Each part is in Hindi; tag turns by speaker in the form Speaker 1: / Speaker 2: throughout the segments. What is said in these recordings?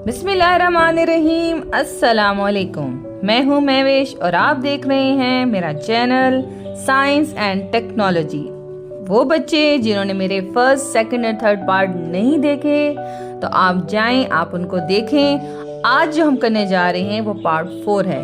Speaker 1: बिस्मिल्लाहिर्रहमानिर्रहीम। अस्सलामुअलैकुम। मैं हूँ महवेश और आप देख रहे हैं मेरा चैनल साइंस एंड टेक्नोलॉजी। वो बच्चे जिन्होंने मेरे फर्स्ट, सेकंड और थर्ड पार्ट नहीं देखे तो आप जाएं, आप उनको देखें। आज जो हम करने जा रहे हैं वो पार्ट 4 है।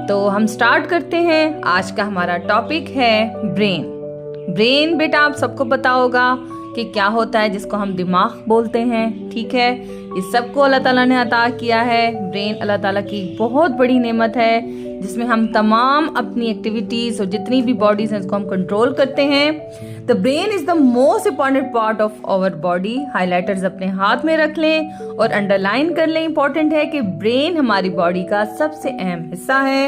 Speaker 1: तो हम स्टार्ट करते हैं। आज का हमारा टॉपिक है ब्रेन। ब्रेन बेटा आप सबको पता होगा कि क्या होता है, जिसको हम दिमाग बोलते हैं। ठीक है, ये सबको अल्लाह ताला ने अता किया है। ब्रेन अल्लाह ताला की बहुत बड़ी नेमत है जिसमें हम तमाम अपनी एक्टिविटीज और जितनी भी बॉडीज हैं उसको हम कंट्रोल करते हैं। The brain is the most important part of our body. Highlighters अपने हाथ में रख लें और अंडरलाइन कर लें। इंपॉर्टेंट है कि ब्रेन हमारी बॉडी का सबसे अहम हिस्सा है।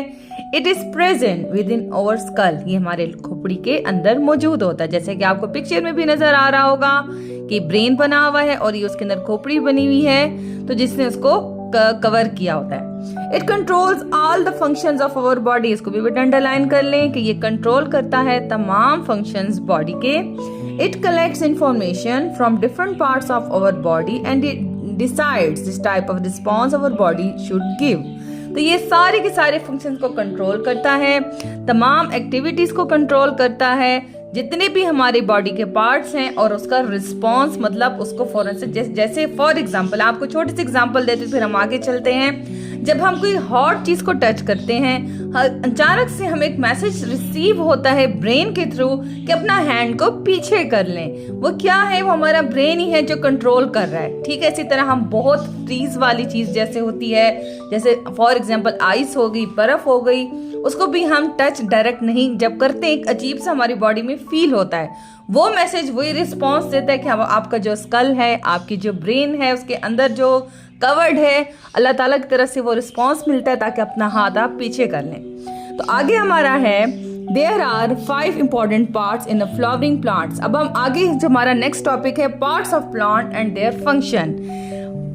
Speaker 1: It is present within our skull. ये हमारे खोपड़ी के अंदर मौजूद होता है, जैसे कि आपको पिक्चर में भी नजर आ रहा होगा कि ब्रेन बना हुआ है और ये उसके अंदर खोपड़ी बनी हुई है, तो जिसने उसको कवर किया होता है। It controls all the functions of our body. इसको भी बेटा अंडरलाइन कर लें कि ये कंट्रोल करता है तमाम फंक्शंस बॉडी के। It collects information from different parts of our body and it decides this type of response our body should give. तो ये सारे के सारे फंक्शंस को कंट्रोल करता है, तमाम एक्टिविटीज को कंट्रोल करता है, जितने भी हमारी बॉडी के पार्ट्स हैं, और उसका रिस्पॉन्स मतलब उसको फौरन से जैसे फॉर एग्जांपल आपको छोटी सी एग्जांपल देते फिर हम आगे चलते हैं। जब हम कोई हॉट चीज को टच करते हैं, अचानक से हमें एक मैसेज रिसीव होता है ब्रेन के थ्रू कि अपना हैंड को पीछे कर लें। वो क्या है? वो हमारा ब्रेन ही है जो कंट्रोल कर रहा है। ठीक है, इसी तरह हम बहुत फ्रीज वाली चीज जैसे होती है, जैसे फॉर एग्जांपल आइस हो गई, बर्फ हो गई, उसको भी हम टच डायरेक्ट नहीं जब करते हैं, एक अजीब सा हमारी बॉडी में फील होता है। वो मैसेज वही रिस्पॉन्स देता है कि आपका जो स्कल है, आपकी जो ब्रेन है, उसके अंदर जो कवर्ड है, अल्लाह ताला की तरफ से वो रिस्पॉन्स मिलता है ताकि अपना हाथ आप पीछे कर लें। तो आगे हमारा है there are 5 important parts in the flowering plants. अब हम आगे जो हमारा नेक्स्ट टॉपिक है parts of plant and their function.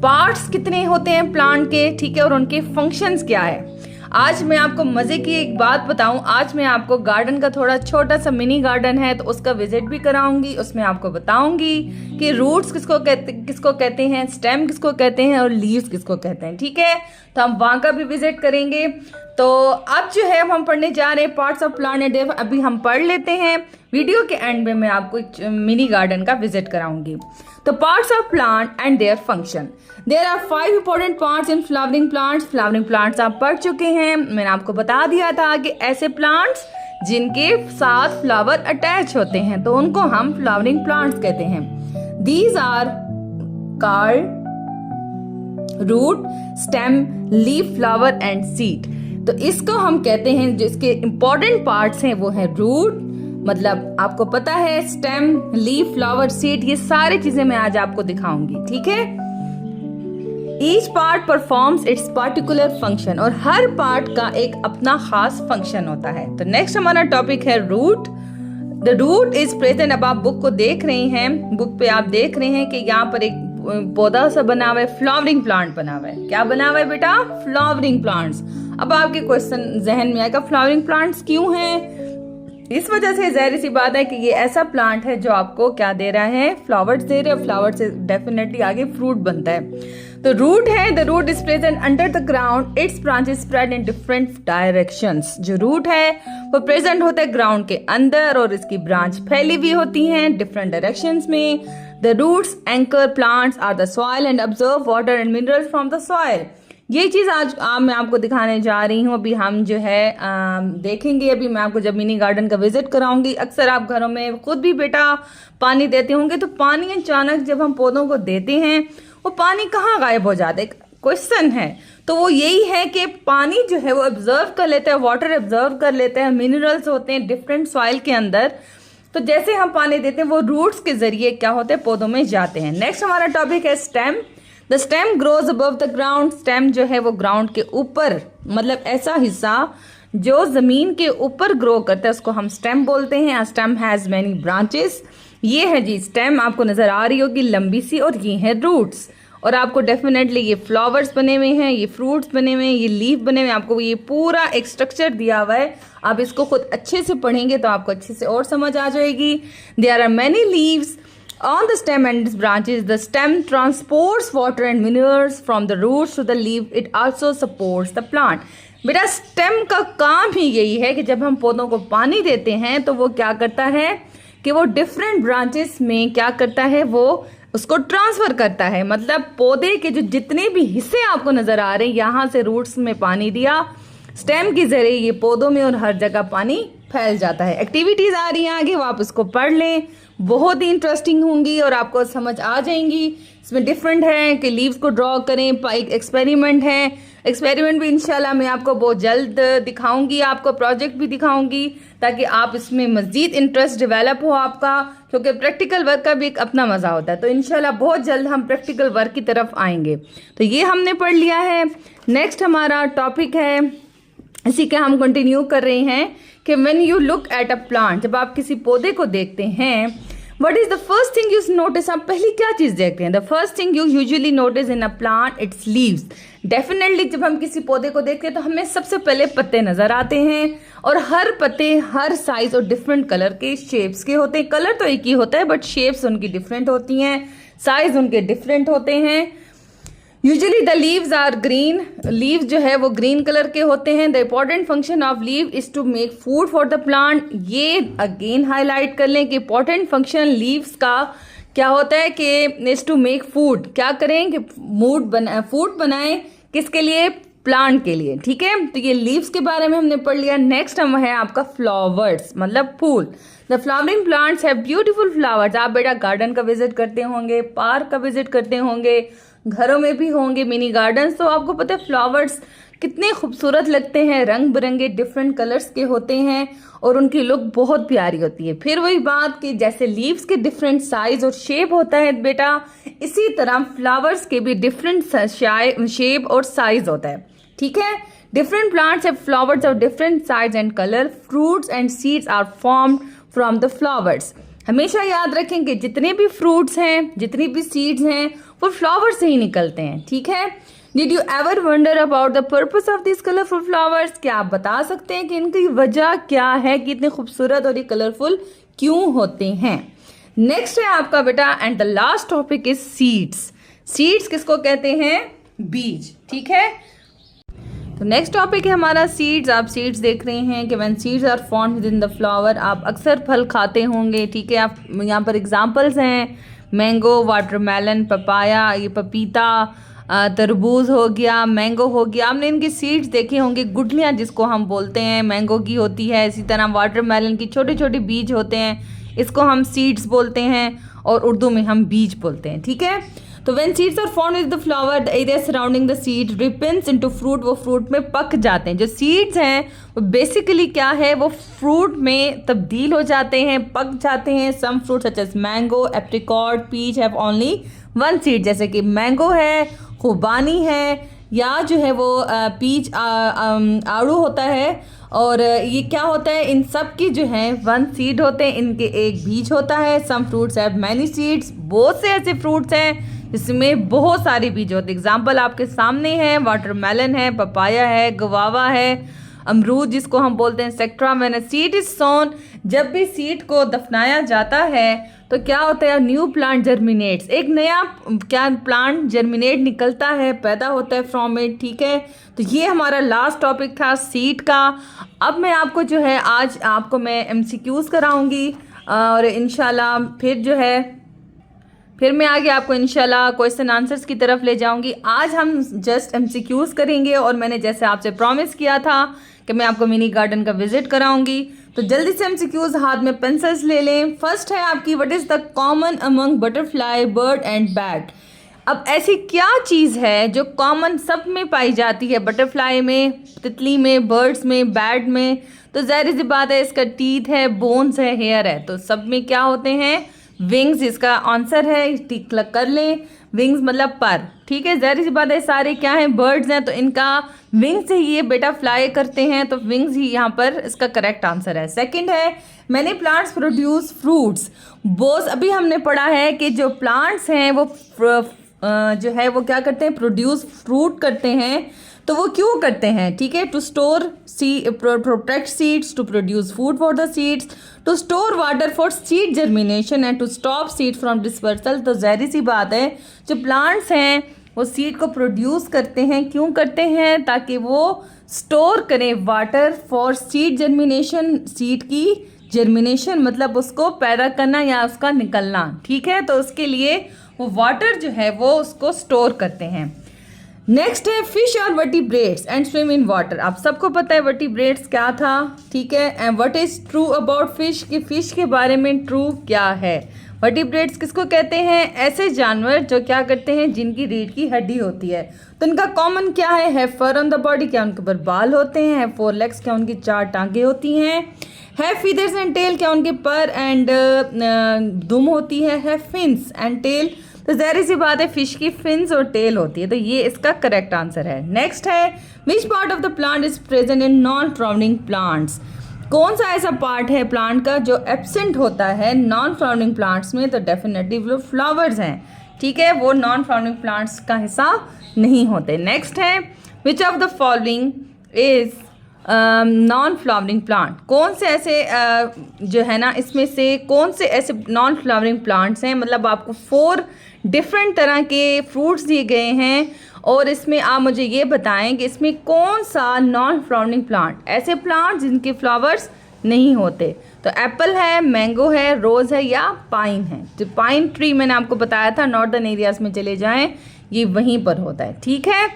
Speaker 1: Parts कितने होते हैं प्लांट के, ठीक है, और उनके फंक्शंस क्या है। आज मैं आपको मजे की एक बात बताऊं। आज मैं आपको गार्डन का थोड़ा छोटा सा मिनी गार्डन है तो उसका विजिट भी कराऊंगी। उसमें आपको बताऊंगी कि रूट्स किसको कहते हैं, स्टेम किसको कहते हैं और लीव्स किसको कहते हैं। ठीक है, तो हम वहां का भी विजिट करेंगे। तो अब जो है हम पढ़ने जा रहे हैं parts of plant and their. अभी हम पढ़ लेते हैं, वीडियो के एंड में मैं आपको एक मिनी गार्डन का विजिट कराऊंगी। तो parts of plant and their function. There are 5 important parts in flowering plants. Flowering plants आप पढ़ चुके हैं, मैंने आपको बता दिया था कि ऐसे प्लांट्स जिनके साथ फ्लावर अटैच होते हैं तो उनको हम फ्लावरिंग प्लांट्स कहते हैं। These are called root, stem, leaf, flower and seed. तो इसको हम कहते हैं, जो इसके इंपॉर्टेंट पार्ट्स हैं वो है रूट, मतलब आपको पता है स्टेम, लीफ, फ्लावर, सीड, ये सारी चीजें मैं आज आपको दिखाऊंगी। ठीक है, each part performs it's particular function, और हर पार्ट का एक अपना खास फंक्शन होता है। तो नेक्स्ट हमारा टॉपिक है root. The root is present. अब आप बुक को देख रहे हैं, बुक पे आप देख रहे हैं कि यहाँ पर एक पौधा सा बना हुआ है, फ्लावरिंग प्लांट बना हुआ है। क्या बना हुआ है बेटा? Flowering plants. अब आपके क्वेश्चन जहन में आएगा फ्लावरिंग प्लांट्स क्यों हैं? इस वजह से जाहिर सी बात है कि ये ऐसा प्लांट है जो आपको क्या दे रहा है? फ्लावर्स दे रहे हैं। फ्लावर से डेफिनेटली आगे फ्रूट बनता है। तो रूट है, the root is present under the ground, its branches spread in different directions. जो रूट है वो प्रेजेंट होता है ग्राउंड के अंदर और इसकी ब्रांच फैली हुई होती हैं डिफरेंट डायरेक्शंस में। The roots anchor plants are the soil and observe water and minerals from the soil. ये चीज आज मैं आपको दिखाने जा रही हूँ। अभी हम जो है देखेंगे, अभी मैं आपको जब मिनी गार्डन का विजिट कराऊंगी। अक्सर आप घरों में खुद भी बेटा पानी देते होंगे, तो पानी अचानक जब हम पौधों को देते हैं वो पानी कहाँ गायब हो जाता है? क्वेश्चन है। तो वो यही है कि पानी जो है वो ऑब्जर्व कर लेता है, वाटर ऑब्जर्व कर लेता है, मिनरल्स होते हैं डिफरेंट सॉइल के अंदर। तो जैसे हम पानी देते हैं वो रूट्स के जरिए क्या होते हैं? पौधों में जाते हैं। नेक्स्ट हमारा टॉपिक है stem. The stem grows above the ground. Stem जो है वो ग्राउंड के ऊपर, मतलब ऐसा हिस्सा जो जमीन के ऊपर ग्रो करता है उसको हम स्टेम बोलते हैं। Stem has many branches. ये है जी स्टेम, आपको नजर आ रही होगी लंबी सी, और ये है रूट्स। और आपको डेफिनेटली ये फ्लावर्स बने हुए हैं, ये फ्रूट्स बने हुए हैं, ये लीफ बने हुए हैं। आपको ये पूरा एक स्ट्रक्चर दिया हुआ है। आप इसको खुद अच्छे से पढ़ेंगे तो आपको अच्छे से और समझ आ जाएगी। There are many leaves On the stem and its branches, the stem transports water and minerals from the roots to the leaf. It also supports the plant. बेटा स्टेम का काम ही यही है कि जब हम पौधों को पानी देते हैं तो वो क्या करता है कि वो डिफरेंट ब्रांचेस में क्या करता है, वो उसको ट्रांसफर करता है। मतलब पौधे के जो जितने भी हिस्से आपको नजर आ रहे हैं, यहाँ से रूट्स में पानी दिया स्टेम के जरिए, ये पौधों में और हर जगह पानी फैल जाता है। एक्टिविटीज आ रही हैं आगे, वो आप उसको पढ़ लें, बहुत ही इंटरेस्टिंग होंगी और आपको समझ आ जाएंगी। इसमें डिफरेंट है कि लीव्स को ड्रॉ करें, एक एक्सपेरिमेंट है, एक्सपेरिमेंट भी इंशाल्लाह मैं आपको बहुत जल्द दिखाऊंगी, आपको प्रोजेक्ट भी दिखाऊंगी ताकि आप इसमें मज़ीद इंटरेस्ट डेवलप हो आपका, क्योंकि प्रैक्टिकल वर्क का भी एक अपना मज़ा होता है। तो इंशाल्लाह बहुत जल्द हम प्रैक्टिकल वर्क की तरफ आएंगे। तो ये हमने पढ़ लिया है। नेक्स्ट हमारा टॉपिक है, इसी के हम कंटिन्यू कर रहे हैं कि when you look at a plant, जब आप किसी पौधे को देखते हैं, what is the first thing you notice, आप पहली क्या चीज देखते हैं? The first thing you usually notice in a plant it's leaves. Definitely जब हम किसी पौधे को देखते हैं तो हमें सबसे पहले पत्ते नजर आते हैं, और हर पत्ते हर साइज और डिफरेंट कलर के शेप्स के होते हैं। कलर तो एक ही होता है बट शेप्स उनकी डिफरेंट होती हैं, साइज उनके डिफरेंट होते हैं। Usually the leaves are green, leaves जो है वो ग्रीन कलर के होते हैं। The important function of leaf is to make food for the plant. ये अगेन हाईलाइट कर लें कि इंपॉर्टेंट फंक्शन लीव्स का क्या होता है कि इज टू मेक फूड, क्या करें कि फूड बनाएं, किसके लिए? प्लांट के लिए। ठीक है, तो ये लीव्स के बारे में हमने पढ़ लिया। नेक्स्ट हम है आपका फ्लावर्स, मतलब फूल। The flowering plants have beautiful flowers. आप बेटा गार्डन का विजिट करते होंगे, पार्क का विजिट करते होंगे, घरों में भी होंगे मिनी गार्डन्स, तो आपको पता है फ्लावर्स कितने खूबसूरत लगते हैं, रंग बिरंगे डिफरेंट कलर्स के होते हैं और उनकी लुक बहुत प्यारी होती है। फिर वही बात कि जैसे लीव्स के डिफरेंट साइज और शेप होता है बेटा, इसी तरह फ्लावर्स के भी डिफरेंट शेप और साइज होता है। ठीक है, different plants have flowers of different size and colour. Fruits and seeds are formed from the flowers. हमेशा याद रखें कि जितने भी फ्रूट्स हैं, जितनी भी सीड्स हैं, वो फ्लावर से ही निकलते हैं। ठीक है, did you ever wonder about the purpose of this colourful flowers? क्या आप बता सकते हैं कि इनकी वजह क्या है कि इतने खूबसूरत और ये कलरफुल क्यों होते हैं? नेक्स्ट है आपका बेटा and the last topic is seeds. Seeds किसको कहते हैं? बीज। ठीक है, तो नेक्स्ट टॉपिक है हमारा सीड्स। आप सीड्स देख रहे हैं कि when seeds are formed within the flower, आप अक्सर फल खाते होंगे। ठीक है, आप यहाँ पर एग्जांपल्स हैं, मैंगो, वाटरमेलन, पपाया, ये पपीता, तरबूज हो गया, मैंगो हो गया। आपने इनकी सीड्स देखे होंगे, गुठलियाँ जिसको हम बोलते हैं, मैंगो की होती है। इसी तरह वाटरमेलन की छोटे छोटे बीज होते हैं, इसको हम सीड्स बोलते हैं और उर्दू में हम बीज बोलते हैं। ठीक है, तो when seeds are formed with the flower, the area surrounding the seed ripens into fruit, वो फ्रूट में पक जाते हैं। जो सीड्स हैं वो बेसिकली क्या है, वो फ्रूट में तब्दील हो जाते हैं, पक जाते हैं। Some fruit such as mango, apricot, peach have only one seed, जैसे कि मैंगो है, खुबानी है, या जो है वो पीच आड़ू होता है। और ये क्या होता है, इन सब की जो है वन सीड होते हैं, इनके एक बीज होता है। Some fruits have many seeds, बहुत से ऐसे फ्रूट्स हैं जिसमें बहुत सारे बीज होते हैं। एग्जाम्पल आपके सामने है, वाटरमेलन है, पपाया है, गवावा है, अमरूद जिसको हम बोलते हैं सेक्ट्रा। मैंने सीड इज सोन, जब भी सीड को दफनाया जाता है तो क्या होता है, न्यू प्लांट जर्मिनेट्स, एक नया क्या प्लांट जर्मिनेट निकलता है, पैदा होता है फ्रॉम इट। ठीक है, तो ये हमारा लास्ट टॉपिक था सीड का। अब मैं आपको जो है आज आपको मैं MCQs कराऊंगी और इंशाल्लाह फिर मैं आगे आपको इंशाल्लाह क्वेश्चन आंसर्स की तरफ ले जाऊंगी। आज हम जस्ट MCQs करेंगे और मैंने जैसे आपसे प्रॉमिस किया था कि मैं आपको मिनी गार्डन का विजिट कराऊंगी, तो जल्दी से MCQs हाथ में पेंसिल्स ले लें। फर्स्ट है आपकी, what is the common among butterfly, bird and bat. अब ऐसी क्या चीज़ है जो कॉमन सब में पाई जाती है, बटरफ्लाई में, तितली में, बर्ड्स में, बैट में? तो ज़ाहिर सी बात है, इसका टीथ है, बोन्स है, हेयर है। तो सब में क्या होते हैं? विंग्स इसका आंसर है, टिक कर लें। विंग्स मतलब पर। ठीक है, ज़ाहिर सी बात है सारे क्या हैं, बर्ड्स हैं, तो इनका विंग्स से ही ये बेटा फ्लाई करते हैं, तो विंग्स ही यहाँ पर इसका करेक्ट आंसर है। सेकंड है, many plants produce fruits. Bose अभी हमने पढ़ा है कि जो प्लांट्स हैं वो जो है वो क्या करते हैं, प्रोड्यूस फ्रूट करते हैं। तो वो क्यों करते हैं, ठीक है, to store protect seeds, to produce food for the seeds, to store water for seed germination and to stop seed from dispersal. तो ज़ाहिर सी बात है जो प्लांट्स हैं वो सीड को प्रोड्यूस करते हैं, क्यों करते हैं, ताकि वो स्टोर करें water for seed germination, seed की जर्मिनेशन मतलब उसको पैदा करना या उसका निकलना, ठीक है। तो उसके लिए वो वाटर जो है वो उसको स्टोर करते हैं। नेक्स्ट है फिश और vertebrates and swim in water. आप सबको पता है वर्टिब्रेट्स क्या था, ठीक है। And what is true about fish, कि फिश के बारे में ट्रू क्या है। वर्टिब्रेट्स किसको कहते हैं, ऐसे जानवर जो क्या करते हैं, जिनकी रीढ़ की हड्डी होती है। तो इनका कॉमन क्या है फर ऑन द बॉडी, क्या उनके ऊपर बाल होते हैं, है 4 लेग्स, क्या उनकी 4 टांगे होती हैं, है फीदर्स एंड टेल, क्या उनके पर एंड दुम होती है फिन्स एंड टेल। तो ज़ाहिर सी बात है फिश की फिन्स और टेल होती है, तो ये इसका करेक्ट आंसर है। नेक्स्ट है which part of the plant is present in non flowering plants. कौन सा ऐसा पार्ट है प्लांट का जो एब्सेंट होता है नॉन फ्लावरिंग प्लांट्स में, तो डेफिनेटली वो फ्लावर्स हैं, ठीक है, वो नॉन फ्लावरिंग प्लांट्स का हिस्सा नहीं होते। नेक्स्ट है which of the following is non flowering plant. कौन से ऐसे जो है ना, इसमें से कौन से ऐसे नॉन फ्लावरिंग प्लांट्स हैं, मतलब आपको 4 डिफरेंट तरह के फ्रूट्स दिए गए हैं और इसमें आप मुझे ये बताएं कि इसमें कौन सा नॉन फ्लावरिंग प्लांट, ऐसे प्लांट जिनके फ्लावर्स नहीं होते। तो एप्पल है, मैंगो है, रोज़ है या पाइन है। जो पाइन ट्री मैंने आपको बताया था नॉर्दर्न एरियाज में चले जाएं, ये वहीं पर होता है, ठीक है।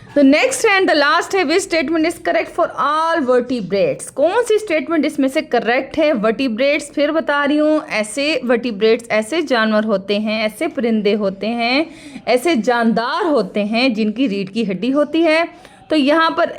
Speaker 1: तो नेक्स्ट एंड द लास्ट है which statement is correct for all vertebrates. कौन सी स्टेटमेंट इसमें से करेक्ट है। वर्टिब्रेट्स फिर बता रही हूँ, ऐसे वर्टिब्रेट्स ऐसे जानवर होते हैं, ऐसे परिंदे होते हैं, ऐसे जानदार होते हैं जिनकी रीढ़ की हड्डी होती है। तो यहाँ पर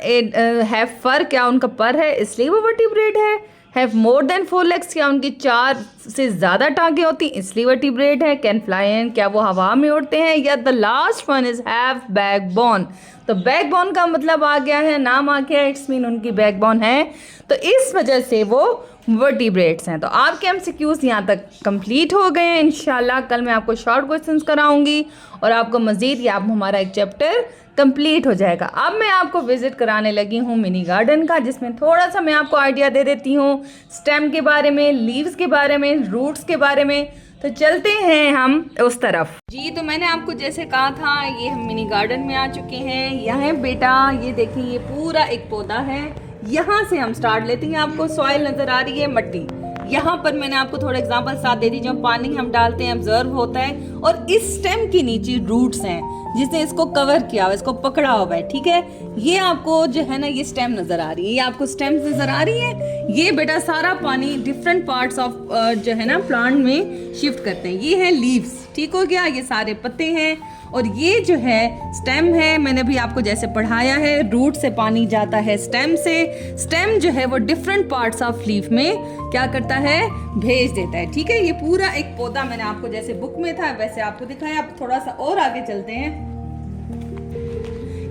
Speaker 1: है फर, क्या उनका पर है इसलिए वो वर्टिब्रेट है। हैव मोर देन 4 लेग्स, क्या उनकी 4 से ज़्यादा टांगे होती हैं इसलिए वर्टिब्रेट है। कैन फ्लाई एंड, क्या वो हवा में उड़ते हैं। या the last one is have backbone. तो बैकबोन का मतलब आ गया है, नाम आ गया, इट्स मीन उनकी बैकबोन है, तो इस वजह से वो वर्टिब्रेट्स हैं। तो आपके एमसीक्यूज यहाँ तक कंप्लीट हो गए हैं। इंशाल्लाह कल मैं आपको शॉर्ट क्वेश्चंस कराऊंगी और आपको मज़ीद या हमारा एक चैप्टर कंप्लीट हो जाएगा। अब मैं आपको विज़िट कराने लगी हूँ मिनी गार्डन का, जिसमें थोड़ा सा मैं आपको आइडिया दे देती हूँ स्टेम के बारे में, लीव्स के बारे में, रूट्स के बारे में। तो चलते हैं हम उस तरफ जी। तो मैंने आपको जैसे कहा था ये हम मिनी गार्डन में आ चुके हैं। यहाँ बेटा ये देखें, ये पूरा एक पौधा है, यहाँ से हम स्टार्ट लेते हैं। आपको सॉइल नज़र आ रही है, मट्टी, यहाँ पर मैंने आपको थोड़ा एग्जांपल साथ दे दी। जब पानी हम डालते हैं ऑब्जर्व होता है और इस स्टेम के नीचे रूट्स हैं जिसने इसको कवर किया हुआ, इसको पकड़ा हुआ है, ठीक है। ये आपको जो है ना ये स्टेम नजर आ रही है, ये आपको स्टेम्स नजर आ रही है। ये बेटा सारा पानी डिफरेंट पार्ट्स ऑफ जो है ना प्लांट में शिफ्ट करते हैं। ये है लीव्स, ठीक हो गया, ये सारे पत्ते हैं और ये जो है स्टेम है। मैंने भी आपको जैसे पढ़ाया है, रूट से पानी जाता है स्टेम से, स्टेम जो है वो डिफरेंट पार्ट्स ऑफ लीफ में क्या करता है, भेज देता है, ठीक है। ये पूरा एक पौधा मैंने आपको जैसे बुक में था वैसे आपको दिखाया। आप थोड़ा सा और आगे चलते हैं।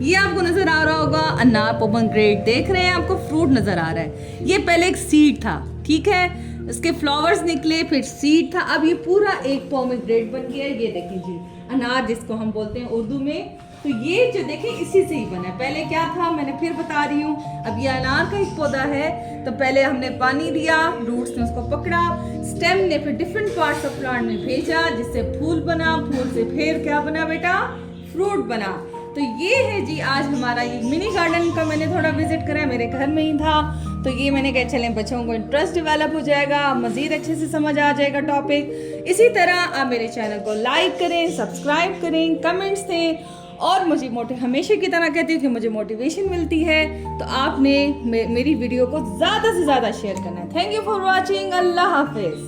Speaker 1: ये आपको नजर आ रहा होगा अनार, पोमेग्रेनेट देख रहे हैं, आपको फ्रूट नजर आ रहा है। ये पहले एक सीड था, ठीक है, इसके फ्लावर्स निकले, फिर सीड था, अब ये पूरा एक पोमेग्रेनेट बन गया। ये देखें जी, अनार जिसको हम बोलते हैं उर्दू में। तो ये जो देखें इसी से ही बना है। पहले क्या था मैंने फिर बता रही हूँ। अब ये अनार का एक पौधा है, तो पहले हमने पानी दिया, रूट्स ने उसको पकड़ा, स्टेम ने फिर डिफरेंट पार्ट्स ऑफ प्लांट में भेजा, जिससे फूल बना, फूल से फिर क्या बना बेटा, फ्रूट बना। तो ये है जी आज हमारा ये मिनी गार्डन का मैंने थोड़ा विजिट करा, मेरे घर में ही था। तो ये मैंने कहा चलें बच्चों को इंटरेस्ट डेवलप हो जाएगा, मज़ीद अच्छे से समझ आ जाएगा टॉपिक। इसी तरह आप मेरे चैनल को लाइक करें, सब्सक्राइब करें, कमेंट्स दें और मुझे हमेशा की तरह कहती हूँ कि मुझे मोटिवेशन मिलती है। तो आपने मेरी वीडियो को ज़्यादा से ज़्यादा शेयर करना है। Thank you for watching. अल्लाह हाफिज़।